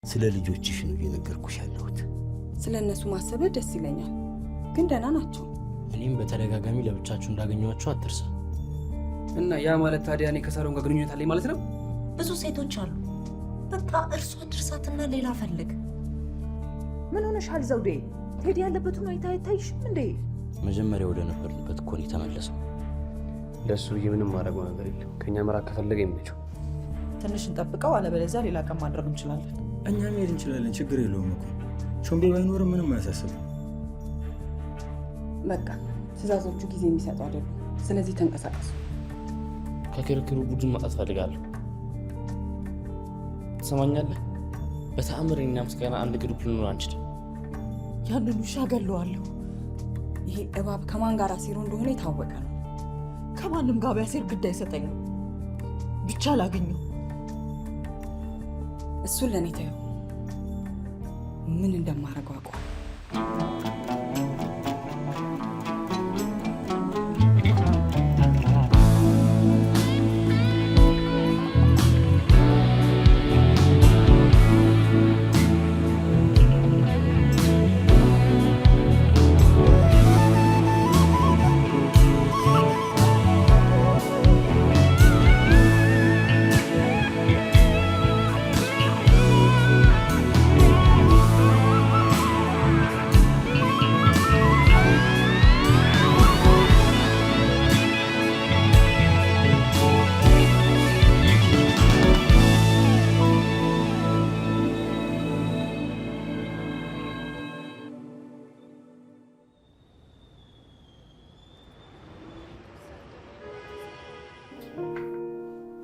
ስለ ልጆችሽ ነው እየነገርኩሽ ያለሁት። ስለ እነሱ ማሰብ ደስ ይለኛል፣ ግን ደህና ናቸው። እኔም በተደጋጋሚ ለብቻችሁ እንዳገኘኋቸው አትርሳ። እና ያ ማለት ታዲያ እኔ ከሳሎን ጋር ግንኙነት አለኝ ማለት ነው? ብዙ ሴቶች አሉ። በቃ እርሷ ድርሳትና ሌላ ፈልግ። ምን ሆነሻል ዘውዴ? ቴዲ ያለበት ሁኔታ አይታይሽም እንዴ? መጀመሪያ ወደ ነበርንበት እኮ ነው የተመለሰው። ለእሱ ብዬ ምንም ማድረገው ነገር የለም። ከእኛ መራቅ ከፈለገ ይመቸው። ትንሽ እንጠብቀው፣ አለበለዚያ ሌላ ቀን ማድረግ እንችላለን። እኛ መሄድ እንችላለን፣ ችግር የለውም እኮ ሾምቤ ባይኖርም ምንም አያሳስብም። በቃ ትዕዛዞቹ ጊዜ የሚሰጡ አይደሉም። ስለዚህ ተንቀሳቀሱ። ከክርክሩ ቡድን ማጣት ፈልጋለሁ። ትሰማኛለህ? በተአምር እኛ ምስጋና አንድ ግሩፕ ልንሆን አንችልም። ያንን ውሻ ገለዋለሁ። ይሄ እባብ ከማን ጋር ሲሮ እንደሆነ የታወቀ ነው። ከማንም ጋር ቢያሴር ግድ አይሰጠኝም፣ ብቻ ላገኘው። እሱን ለእኔ ተይው፣ ምን እንደማደርገው አውቀዋለሁ።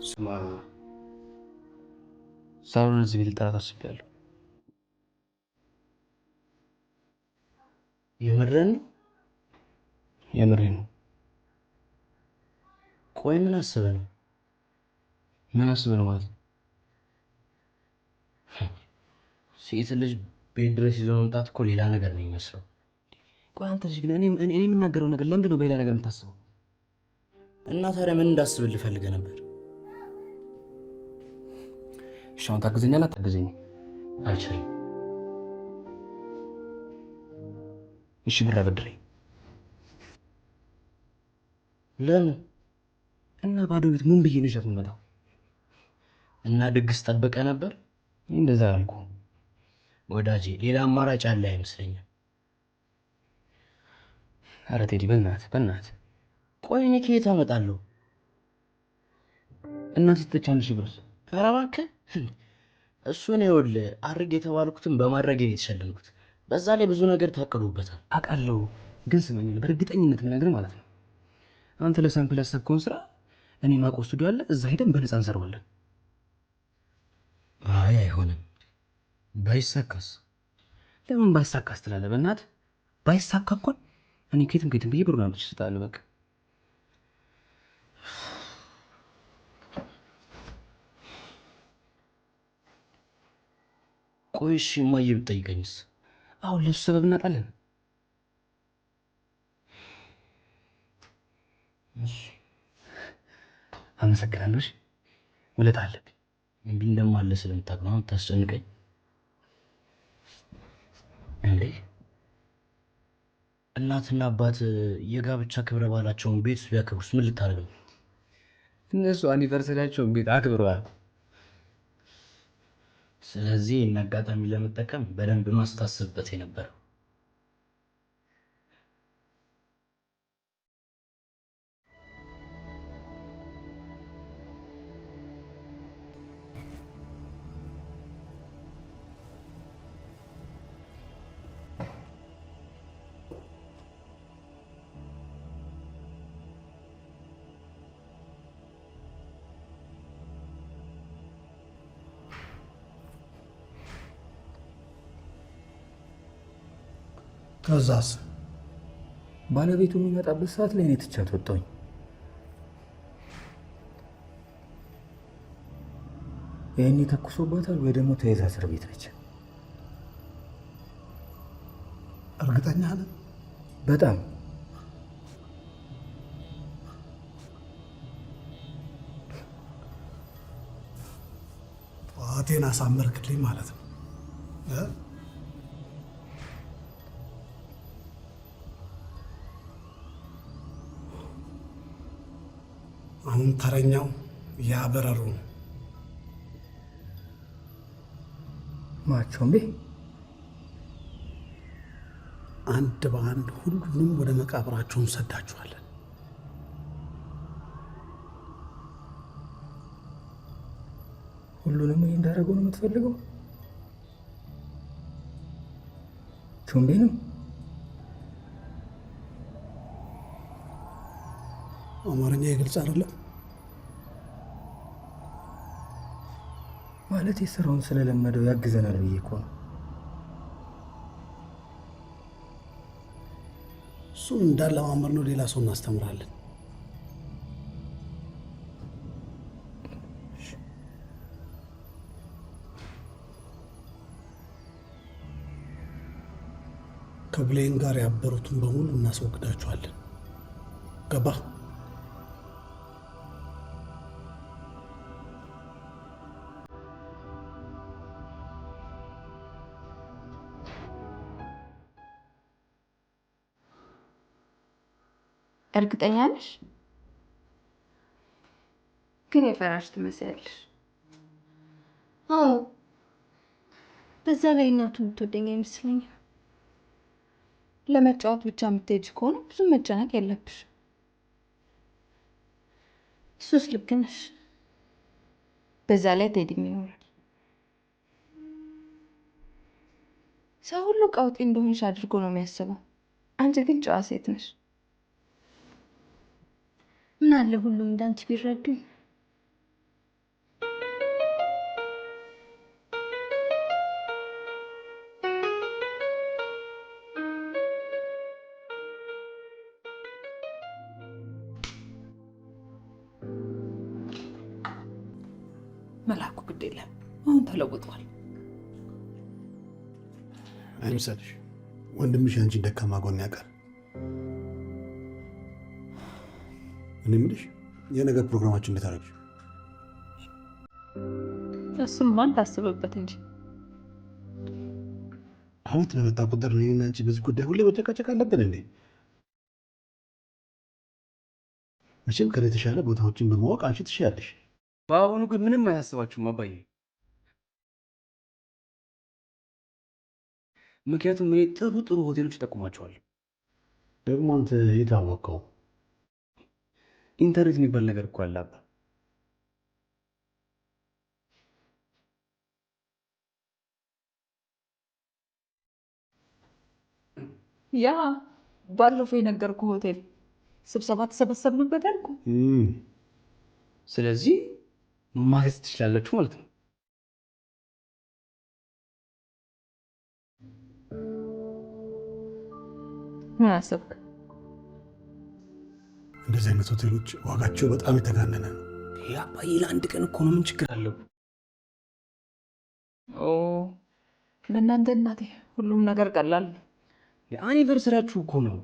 ስማ፣ ሳሎን እዚህ ቤት ልጠራት አስቤያለሁ። የምርህን? የምሬን ነው። ቆይ ምን አስበህ ነው? ምን አስበህ ነው ማለት? ሴት ልጅ ቤት ድረስ ይዞ መምጣት እኮ ሌላ ነገር ነው የሚመስለው። ቆይ አንተ ልጅ ግን እኔ የምናገረው ነገር ለምንድን ነው በሌላ ነገር የምታስበው? እና ታዲያ ምን እንዳስብልህ ፈልገህ ነበር? እሺ አሁን ታግዘኛለህ አታግዘኝም? አልችልም። እሺ ብር አበድረኝ። ለምን? እና ባዶ ቤት ምን ብዬ ነው ይዣት የምመጣው? እና ድግስ ጠብቀህ ነበር? እንደዛ አልኩህ ወዳጄ፣ ሌላ አማራጭ አለ አይመስለኝም። ኧረ ቴዲ በእናትህ ቆይ እኔ ከየት አመጣለሁ? እናት ስትቻለሽ ብርስ? ኧረ እባክህ እሱን ይኸውልህ፣ አድርግ የተባልኩትን በማድረግ የተሸለምኩት። በዛ ላይ ብዙ ነገር ታቅዶበታል። አውቃለሁ፣ ግን ስመኝ በእርግጠኝነት ነገር ማለት ነው አንተ ለሳምፕል ያሰብከውን ስራ እኔ ማውቀው ስቱዲዮ አለ፣ እዛ ሄደን በነፃ እንሰራዋለን። አይ አይሆንም። ባይሳካስ? ለምን ባይሳካስ ትላለህ? በእናትህ ባይሳካ እንኳን እኔ ከየትም ብዬ ብሩን አምጥቼ እሰጥሃለሁ። በቃ ቆይ እሺ፣ እማዬ ብትጠይቀኝስ? አሁን ለሱ ሰበብ እናጣለን። እሺ አመሰግናለሁ። እሺ ውለታ አለብኝ። እምቢ እንደማለ ስለምታውቅ ነው የምታስጨንቀኝ እንዴ? እናትና አባት የጋብቻ ክብረ በዓላቸውን ቤት ቢያከብሩስ ምን ልታደርግ ነው? እነሱ አኒቨርሰሪያቸውን ቤት አክብረዋል። ስለዚህ ይህን አጋጣሚ ለመጠቀም በደንብ ማስታሰብበት የነበረው። ከዛስ ባለቤቱ የሚመጣበት ሰዓት ላይ እኔ ትቻት ወጣሁኝ። ይህኔ ተኩሶባታል ወይ ደግሞ ተይዛ እስር ቤት ነች። እርግጠኛ ነህ? በጣም ጠዋቴን አሳመርክልኝ ማለት ነው። አሁን ተረኛው ያበረሩ ማቾምቤ አንድ በአንድ ሁሉንም ወደ መቃብራቸውን ሰዳችኋለን። ሁሉንም እኔ እንዳደረገው ነው የምትፈልገው? ቾምቤንም አማርኛ የግልጽ አይደለም ማለት የስራውን ስለለመደው ያግዘናል ብዬ እኮ ነው። እሱም እንዳለማመር ነው። ሌላ ሰው እናስተምራለን። ከብሌን ጋር ያበሩትን በሙሉ እናስወግዳቸዋለን። ገባ? እርግጠኛ ነሽ? ግን የፈራሽ ትመስያለሽ። አዎ፣ በዛ ላይ እናቱ የምትወደኝ አይመስለኝም። ለመጫወት ብቻ የምትሄጂ ከሆነ ብዙ መጨነቅ የለብሽ። እሱስ ልክ ነሽ። በዛ ላይ ቴዲም ይኖራል። ሰው ሁሉ ቀውጢ እንደሆንሽ አድርጎ ነው የሚያስበው። አንቺ ግን ጨዋ ሴት ነሽ። ምን አለ ሁሉም እንዳንቺ ቢረዱኝ። መላኩ ግድ የለም አሁን ተለውጧል። አይምሰልሽ፣ ወንድምሽ አንቺን ደካማ ጎን ያውቃል። እኔ የምልሽ የነገር ፕሮግራማችን እንዴት አደረግሽ? እሱም ማን ታስብበት እንጂ አሁን ለመጣ ቁጥር እኔና አንቺ በዚህ ጉዳይ ሁሌ መጨቃጨቅ አለብን እንዴ? መቼም ከኔ የተሻለ ቦታዎችን በማወቅ አንቺ ትሻያለሽ። በአሁኑ ግን ምንም አያስባችሁም አባዬ። ምክንያቱም እኔ ጥሩ ጥሩ ሆቴሎች እጠቁማቸዋለሁ። ደግሞ አንተ የት አወቀው? ኢንተርኔት የሚባል ነገር እኮ አለ አባ። ያ ባለፈው የነገርኩህ ሆቴል ስብሰባ ተሰበሰብንበት አልኩ። ስለዚህ ማየት ትችላላችሁ ማለት ነው። ምን አሰብክ? እንደዚህ አይነት ሆቴሎች ዋጋቸው በጣም የተጋነነ ነው። አባዬ ለአንድ ቀን እኮ ነው፣ ምን ችግር አለው? ለእናንተ እናቴ ሁሉም ነገር ቀላል። የአኒቨርሰሪያችሁ እኮ ነው።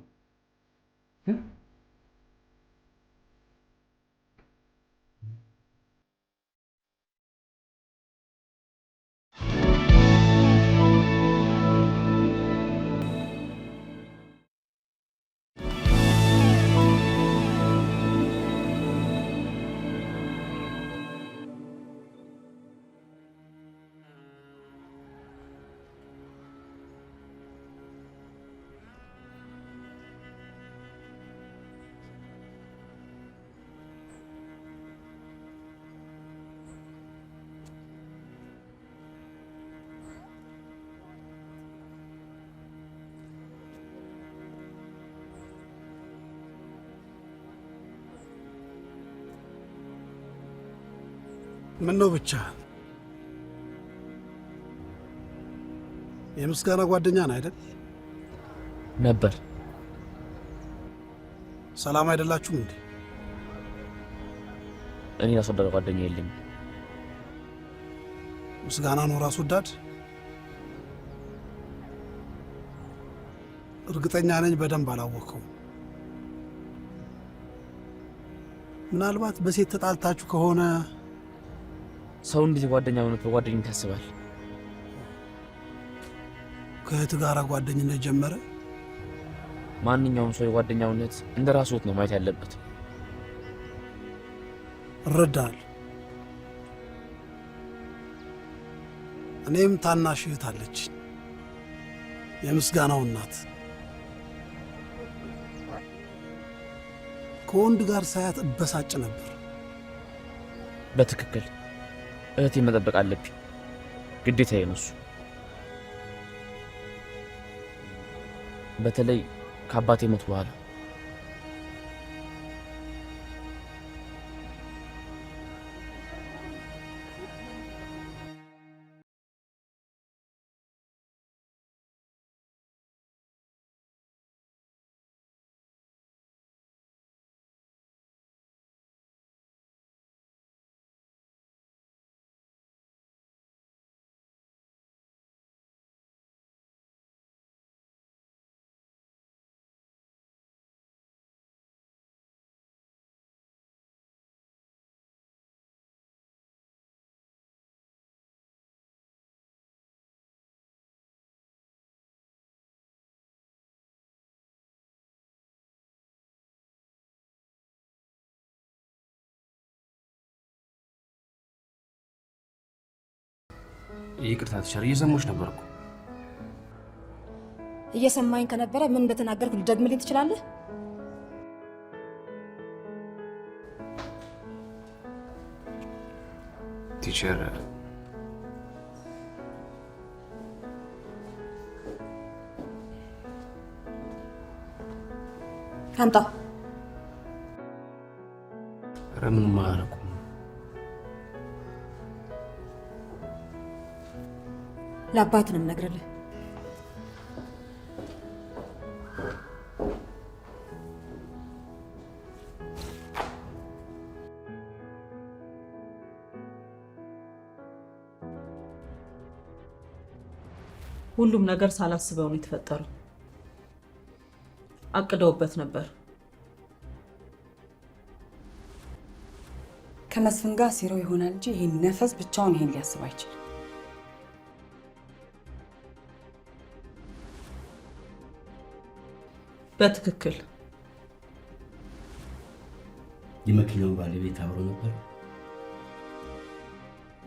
ምን ነው ብቻ የምስጋና ጓደኛ ነህ አይደል? ነበር። ሰላም አይደላችሁም እንዴ? እኔ ራስ ወዳድ ጓደኛ የለኝም። ምስጋና ነው ራስ ወዳድ? እርግጠኛ ነኝ በደንብ አላወቀውም። ምናልባት በሴት ተጣልታችሁ ከሆነ ሰው እንዴት ጓደኛ ሆኖ በጓደኝነት ያስባል? ከእህት ጋር ጓደኝነት ጀመረ? ማንኛውም ሰው የጓደኛውነት እንደ ራሱ ህይወት ነው ማየት ያለበት። እረዳለሁ። እኔም ታናሽ እህት አለች፣ የምስጋናው እናት። ከወንድ ጋር ሳያት እበሳጭ ነበር። በትክክል እህቴ መጠበቅ አለብኝ፣ ግዴታዬ ነው እሱ። በተለይ ከአባቴ ሞት በኋላ ይቅርታ ቲቸር፣ እየሰማሁሽ ነበር እኮ። እየሰማኝ ከነበረ ምን እንደተናገርኩ ልደግምልኝ ትችላለህ? ቲቸር አምጣ። ኧረ ምንም አላደረኩም። ለአባት ነው የምነግርልህ። ሁሉም ነገር ሳላስበው ነው የተፈጠረው። አቅደውበት ነበር። ከመስፍን ጋር ሲሮ ይሆናል እንጂ ይሄን ነፈስ ብቻውን ይሄን ሊያስብ አይችልም። በትክክል የመኪናው ባለቤት አብሮ ነበር?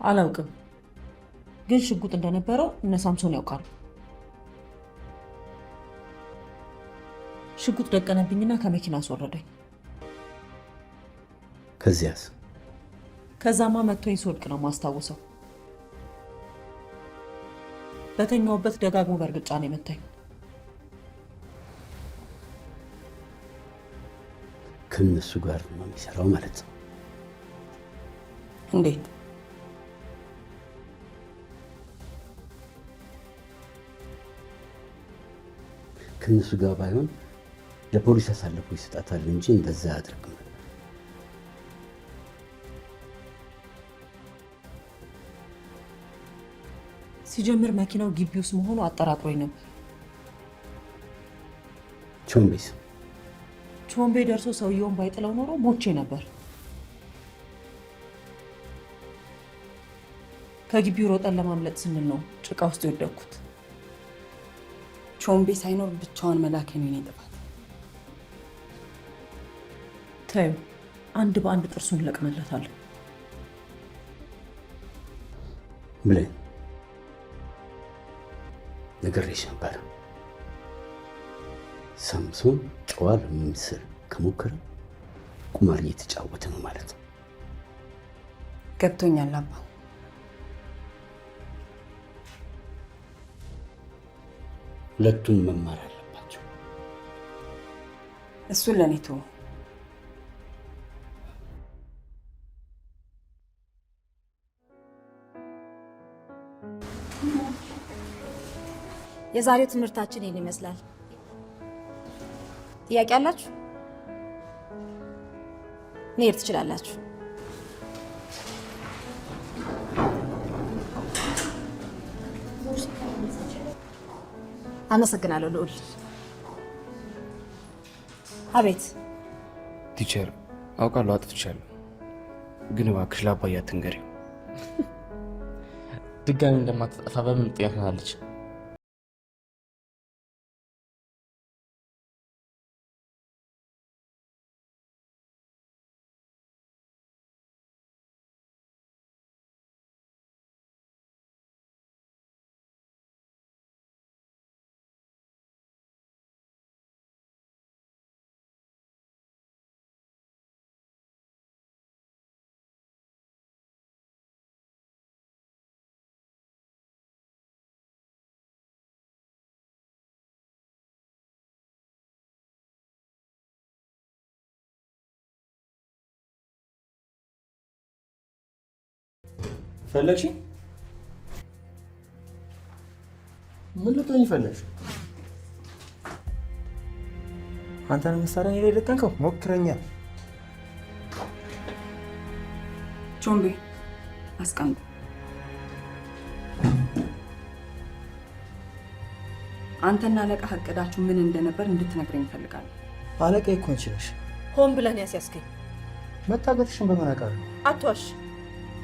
አላውቅም፣ ግን ሽጉጥ እንደነበረው እነ ሳምሶን ያውቃሉ። ሽጉጥ ደቀነብኝና ከመኪና አስወረደኝ። ከዚያስ? ከዛማ መጥቶኝ ስወድቅ ነው ማስታወሰው። በተኛውበት ደጋግሞ በእርግጫ ነው የመታኝ። ከነሱ ጋር ነው የሚሰራው ማለት ነው? እንዴት? ከነሱ ጋር ባይሆን ለፖሊስ አሳልፎ ይሰጣታል እንጂ እንደዛ አያደርግም። ሲጀምር መኪናው ግቢ ውስጥ መሆኑ አጠራጥሮኝ ነበር። ቾምቤስ? ቾምቤ ደርሶ ሰውየውን ባይጥለው ኖሮ ሞቼ ነበር። ከግቢው ሮጠን ለማምለጥ ስንል ነው ጭቃ ውስጥ የወደቅኩት። ቾምቤ ሳይኖር ብቻዋን መላክ ነው የኔ ጥፋት። ተይው፣ አንድ በአንድ ጥርሱን ለቅመለታለሁ። ብሌን፣ ነግሬሽ ነበር። ሳምሶን ጨዋ ለመምሰል ከሞከረ ቁማር እየተጫወተ ነው ማለት ነው። ገብቶኛል አባ። ሁለቱም መማር አለባቸው። እሱን ለኔ ተወው። የዛሬው ትምህርታችን ይህን ይመስላል። ጥያቄ አላችሁ? መሄድ ትችላላችሁ። አመሰግናለሁ ልዑል። አቤት። ቲቸር፣ አውቃለሁ አጥፍቻለሁ፣ ግን እባክሽ ለአባዬ አትንገሪው። ድጋሚ እንደማትጠፋ በምን ትጠፋለች? ፈለግሽ? ምን ልትሆኝ ፈለግሽ? አንተን መሳሪያ ላይ ደቀንከው? ሞክረኛ። ቾምቤ አስቀምጡ። አንተና አለቃ እቅዳችሁ ምን እንደነበር እንድትነግረኝ እፈልጋለሁ። አለቃ እኮ አንቺ ነሽ። ሆን ብለን ያስያዝከኝ። መታገትሽን በምን አውቃለሁ? አትዋሽ።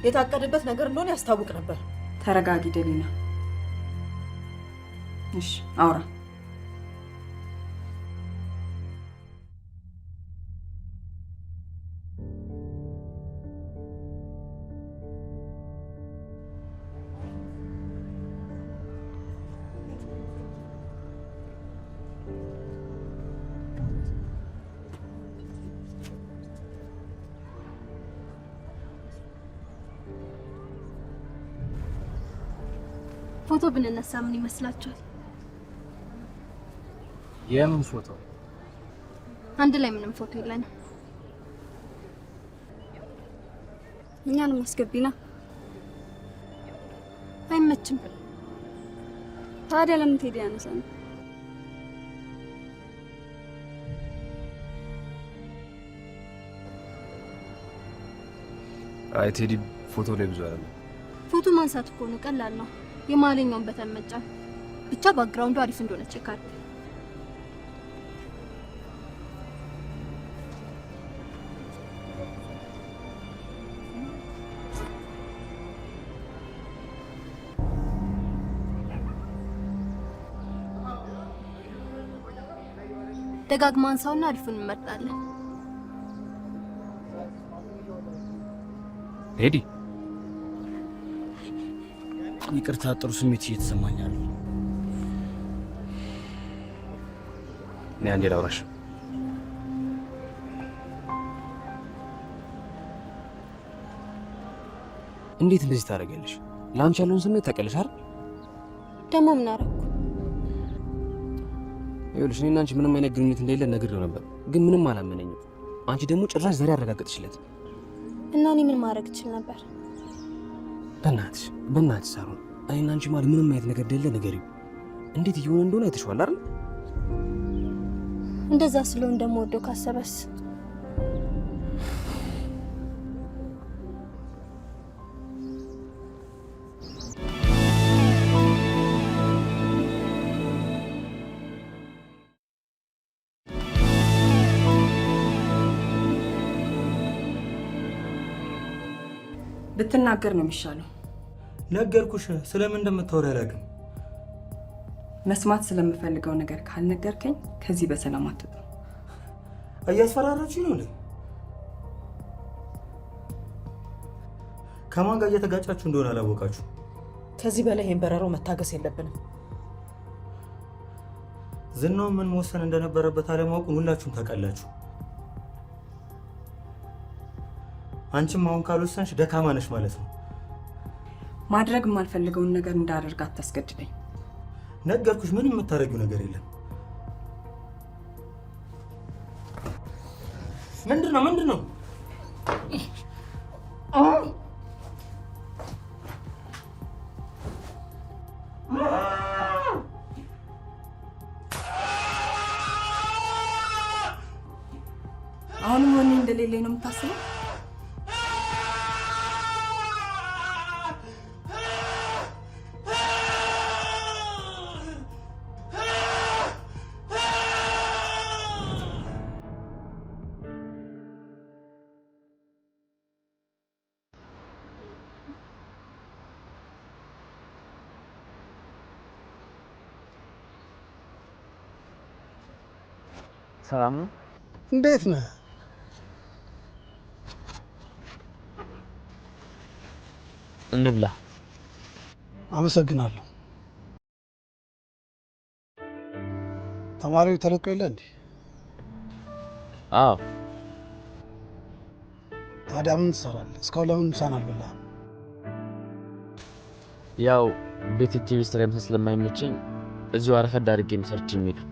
የታቀደበት ነገር እንደሆነ ያስታውቅ ነበር። ተረጋጊ ደሊና። እሺ አውራ። ፎቶ ብንነሳ ምን ይመስላችኋል? የምን ፎቶ? አንድ ላይ ምንም ፎቶ የለንም። እኛንም አስገቢና። አይመችም። ታዲያ ለምን ቴዲ ያነሳን? አይ ቴዲ ፎቶ ላይ ብዙ አይደለም። ፎቶ ማንሳት እኮ ነው፣ ቀላል ነው። የማለኛውን በተን መጫን ብቻ። ባክግራውንዱ አሪፍ እንደሆነ ቼክ አድርግ። ደጋግማ አንሳውና አሪፉን እንመርጣለን። ቴዲ ይቅርታ፣ ጥሩ ስሜት እየተሰማኝ ነው። እኔ አንዴ ላውራሽ። እንዴት እንደዚህ ታደርጊያለሽ? ለአንቺ ያለውን ስሜት ታውቂያለሽ አይደል? ደግሞ ምን አደረኩ? ይኸውልሽ እኔና አንቺ ምንም አይነት ግንኙነት እንደሌለ ነግሬው ነበር፣ ግን ምንም አላመነኝም። አንቺ ደግሞ ጭራሽ ዛሬ አረጋገጥሽለት። እና እኔ ምን ማድረግ እችል ነበር? በእናትሽ ሳሮን፣ እኔና አንቺ ማለት ምንም አይነት ነገር እንደሌለ ንገሪው። እንዴት እየሆነ እንደሆነ አይተሽዋል አይደል? እንደዛ ስለሆነ እንደምወደው ካሰበስ? ብትናገር ነው የሚሻለው። ነገርኩሽ። ስለምን እንደምታወሪ አላውቅም። መስማት ስለምፈልገው ነገር ካልነገርከኝ ከዚህ በሰላም አትወጣ። እያስፈራራችኝ ነው። ከማን ጋር እየተጋጫችሁ እንደሆነ አላወቃችሁ። ከዚህ በላይ ይሄን በረሮ መታገስ የለብንም። ዝናው ምን መወሰን እንደነበረበት አለማወቁን ሁላችሁም ታውቃላችሁ። አንቺም አሁን ካልወሰንሽ ደካማ ነሽ ማለት ነው። ማድረግ የማልፈልገውን ነገር እንዳደርግ አታስገድደኝ። ነገርኩሽ፣ ምንም የምታደርጊው ነገር የለም። ምንድን ነው? አሁንም ወኔ እንደሌለኝ ነው የምታስበው? ሰላም ነው? እንዴት ነህ? እንብላ። አመሰግናለሁ። ተማሪው ተለቆ የለ እንዴ? አዎ። ታዲያ ምን ትሰራለህ? እስካሁን ለምን ምሳን አልበላህም? ያው ቤት ቲቪ ስራ መስራት ስለማይመቸኝ እዚሁ አረፈድ አድርጌ ነው ሰርች የሚሄደው።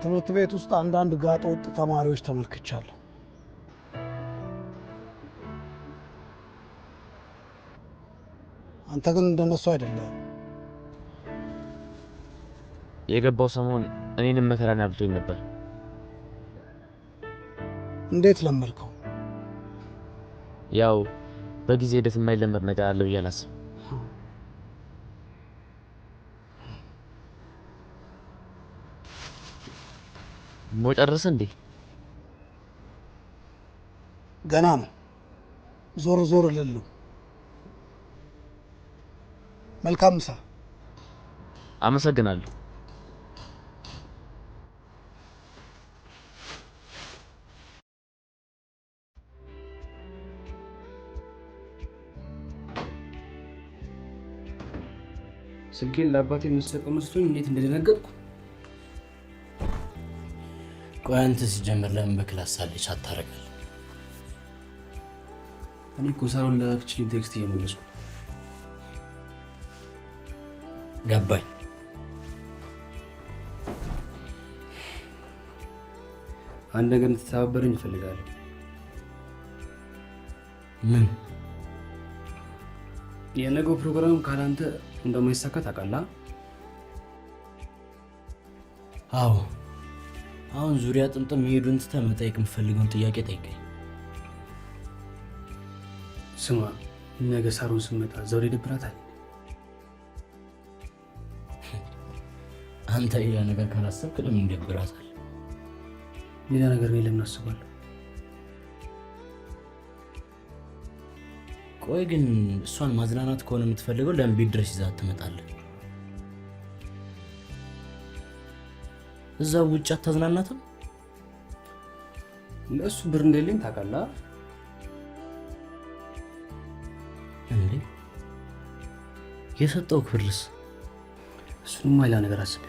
ትምህርት ቤት ውስጥ አንዳንድ ጋጠ ወጥ ተማሪዎች ተመልክቻለሁ። አንተ ግን እንደነሱ አይደለም። የገባው ሰሞን እኔንም መከራን ያብቶኝ ነበር። እንዴት ለመድከው? ያው በጊዜ ሂደት የማይለመድ ነገር አለ ብዬ አላስብም። ሞጨርስ እንዴ? ገና ነው። ዞር ዞር ልል። መልካም ምሳ። አመሰግናለሁ። ስልኬን ለአባቴ የምትሰጠው መስሎኝ እንዴት እንደደነገጥኩ። ቆይ አንተ ሲጀምር ለምን በክላስ ሳለች አታረጋል? እኔ እኮ ሳሎን ለክችሊን ቴክስት እየመለስኩ ገባኝ። አንድ ነገር እንድትተባበረኝ እፈልጋለሁ። ምን? የነገው ፕሮግራም ካላንተ እንደማይሳካ ታውቃለህ? አዎ። አሁን ዙሪያ ጥምጥም መሄዱን ትተህ መጠየቅ የምፈልገውን ጥያቄ ጠይቀኝ። ስማ፣ ነገ ሳሮን ስመጣ ዘውዴ ይደብራታል? አንተ ሌላ ነገር ካላሰብክ ለምን ይደብራታል? ሌላ ነገር ነው ለምን አስባለሁ? ቆይ ግን እሷን ማዝናናት ከሆነ የምትፈልገው ለምን ቤት ድረስ ይዛት ትመጣለህ? እዛው ውጭ አታዝናናትም? ለእሱ ብር እንደሌለኝ ታውቃለህ እንዴ? የሰጠው ብርስ? እሱንማ ሌላ ነገር አስቤ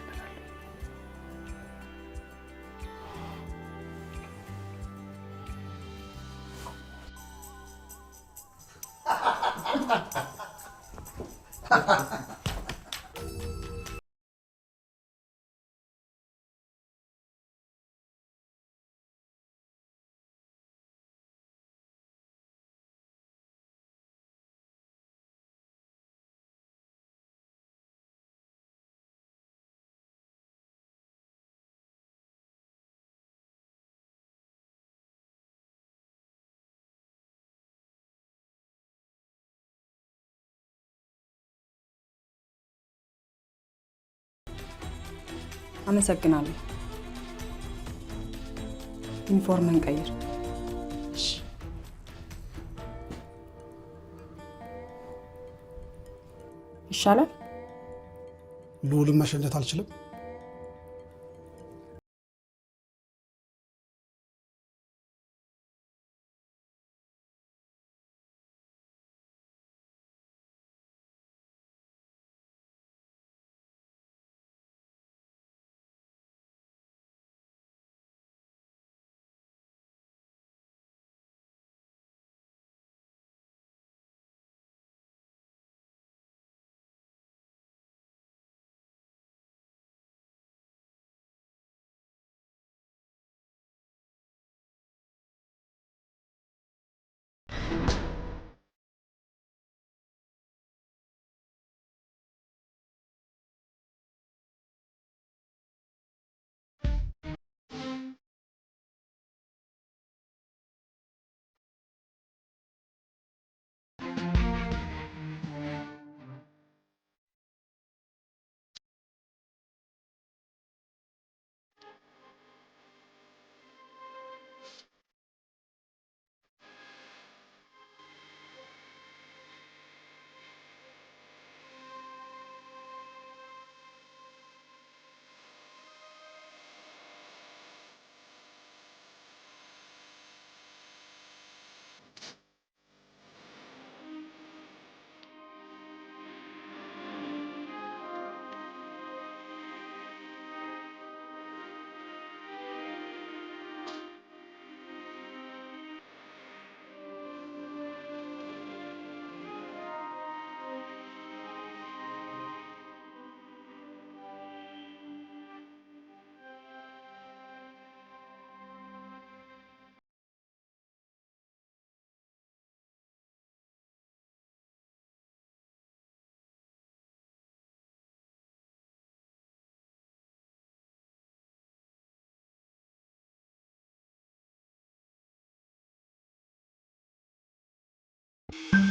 አመሰግናለሁ። ዩኒፎርምን ቀይር። ይሻላል። ልዑልን መሸኘት አልችልም። ነው።